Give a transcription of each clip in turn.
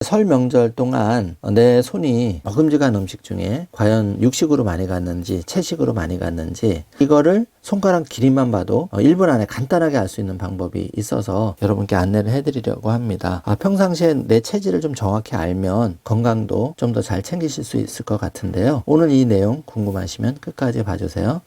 설 명절 동안 내 손이 먹음직한 음식 중에 과연 육식으로 많이 갔는지 채식으로 많이 갔는지 이거를 손가락 길이만 봐도 1분 안에 간단하게 알 수 있는 방법이 있어서 여러분께 안내를 해드리려고 합니다. 평상시에 내 체질을 좀 정확히 알면 건강도 좀 더 잘 챙기실 수 있을 것 같은데요. 오늘 이 내용 궁금하시면 끝까지 봐주세요.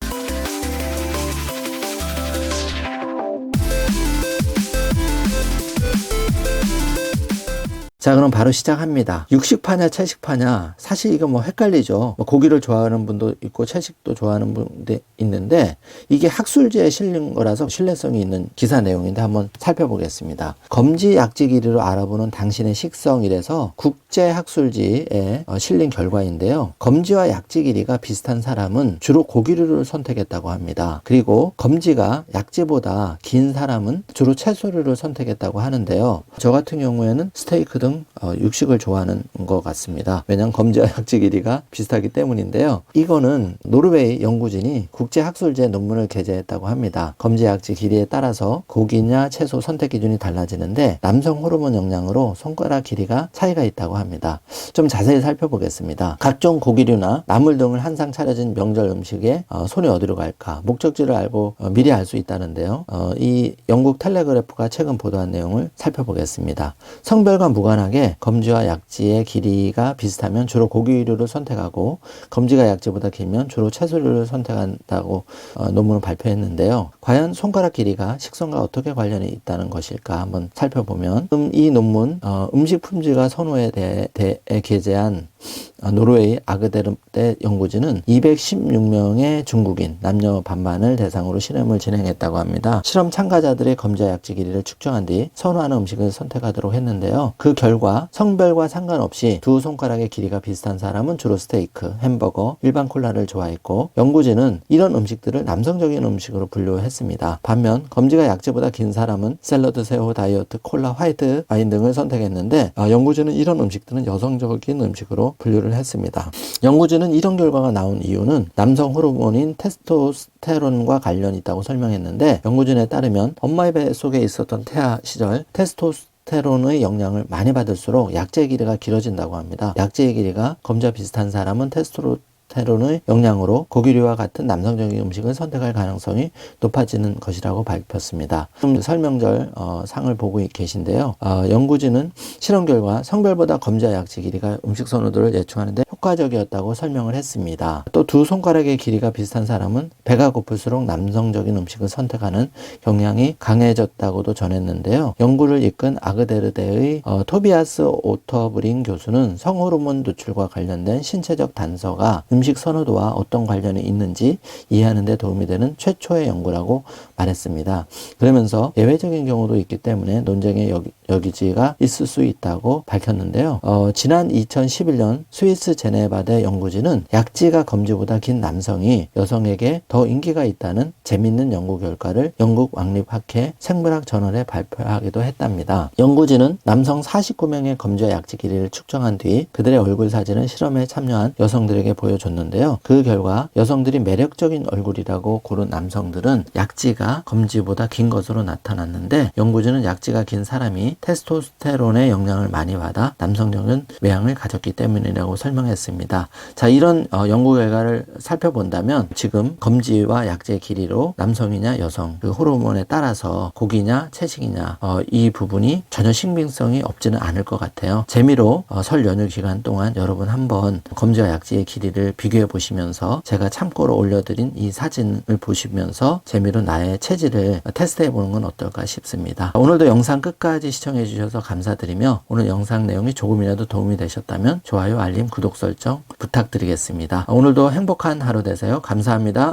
자, 그럼 바로 시작합니다. 육식파냐 채식파냐, 사실 이거 헷갈리죠. 고기를 좋아하는 분도 있고 채식도 좋아하는 분도 있는데 이게 학술지에 실린 거라서 신뢰성이 있는 기사 내용인데 한번 살펴보겠습니다. 검지 약지 길이로 알아보는 당신의 식성이라서 국제학술지에 실린 결과인데요. 검지와 약지 길이가 비슷한 사람은 주로 고기류를 선택했다고 합니다. 그리고 검지가 약지보다 긴 사람은 주로 채소류를 선택했다고 하는데요. 저 같은 경우에는 스테이크 등 육식을 좋아하는 것 같습니다. 왜냐하면 검지와 약지 길이가 비슷하기 때문인데요. 이거는 노르웨이 연구진이 국제학술지에 논문을 게재했다고 합니다. 검지 약지 길이에 따라서 고기냐 채소 선택 기준이 달라지는데 남성 호르몬 영향으로 손가락 길이가 차이가 있다고 합니다. 좀 자세히 살펴보겠습니다. 각종 고기류나 나물 등을 한상 차려진 명절 음식에 손이 어디로 갈까? 목적지를 알고 미리 알 수 있다는데요. 이 영국 텔레그래프가 최근 보도한 내용을 살펴보겠습니다. 성별과 무관하게 검지와 약지의 길이가 비슷하면 주로 고기류를 선택하고 검지가 약지보다 길면 주로 채소류를 선택한다고 논문을 발표했는데요. 과연 손가락 길이가 식성과 어떻게 관련이 있다는 것일까 한번 살펴보면 이 논문 음식 품질과 선호에 대해 게재한 노르웨이 아그데르대 연구진은 216명의 중국인 남녀 반반을 대상으로 실험을 진행했다고 합니다. 실험 참가자들의 검지와 약지 길이를 측정한 뒤 선호하는 음식을 선택하도록 했는데요. 그 결과 성별과 상관없이 두 손가락의 길이가 비슷한 사람은 주로 스테이크, 햄버거, 일반 콜라를 좋아했고 연구진은 이런 음식들을 남성적인 음식으로 분류했습니다. 반면 검지가 약지보다 긴 사람은 샐러드, 새우, 다이어트, 콜라, 화이트 와인 등을 선택했는데 연구진은 이런 음식들은 여성적인 음식으로 분류를 했습니다. 연구진은 이런 결과가 나온 이유는 남성 호르몬인 테스토스테론과 관련이 있다고 설명했는데 연구진에 따르면 엄마의 배 속에 있었던 태아 시절 테스토스테론의 영향을 많이 받을수록 약지의 길이가 길어진다고 합니다. 약지의 길이가 검지와 비슷한 사람은 테스토스테론의 영향으로 고기류와 같은 남성적인 음식을 선택할 가능성이 높아지는 것이라고 밝혔습니다. 설명절 상을 보고 계신데요. 연구진은 실험 결과 성별보다 검지와 약지 길이가 음식 선호도를 예측하는데 효과적이었다고 설명을 했습니다. 또 두 손가락의 길이가 비슷한 사람은 배가 고플수록 남성적인 음식을 선택하는 경향이 강해졌다고도 전했는데요. 연구를 이끈 아그데르대의 토비아스 오터브링 교수는 성호르몬 노출과 관련된 신체적 단서가 음식 선호도와 어떤 관련이 있는지 이해하는 데 도움이 되는 최초의 연구라고 말했습니다. 그러면서 예외적인 경우도 있기 때문에 논쟁의 여지가 있을 수 있다고 밝혔는데요. 지난 2011년 스위스 제네바대 연구진은 약지가 검지보다 긴 남성이 여성에게 더 인기가 있다는 재미있는 연구 결과를 영국 왕립학회 생물학 저널에 발표하기도 했답니다. 연구진은 남성 49명의 검지와 약지 길이를 측정한 뒤 그들의 얼굴 사진을 실험에 참여한 여성들에게 보여줬는데요. 그 결과 여성들이 매력적인 얼굴이라고 고른 남성들은 약지가 검지보다 긴 것으로 나타났는데 연구진은 약지가 긴 사람이 테스토스테론의 영향을 많이 받아 남성적인 외향을 가졌기 때문이라고 설명했습니다. 자, 이런 연구 결과를 살펴본다면 지금 검지와 약지의 길이로 남성이냐 여성 그 호르몬에 따라서 고기냐 채식이냐 이 부분이 전혀 신빙성이 없지는 않을 것 같아요. 재미로 설 연휴 기간 동안 여러분 한번 검지와 약지의 길이를 비교해 보시면서 제가 참고로 올려드린 이 사진을 보시면서 재미로 나의 체질을 테스트해 보는 건 어떨까 싶습니다. 오늘도 영상 끝까지 시청해 주셔서 감사드리며 오늘 영상 내용이 조금이라도 도움이 되셨다면 좋아요, 알림, 구독 설정 부탁드리겠습니다. 오늘도 행복한 하루 되세요. 감사합니다.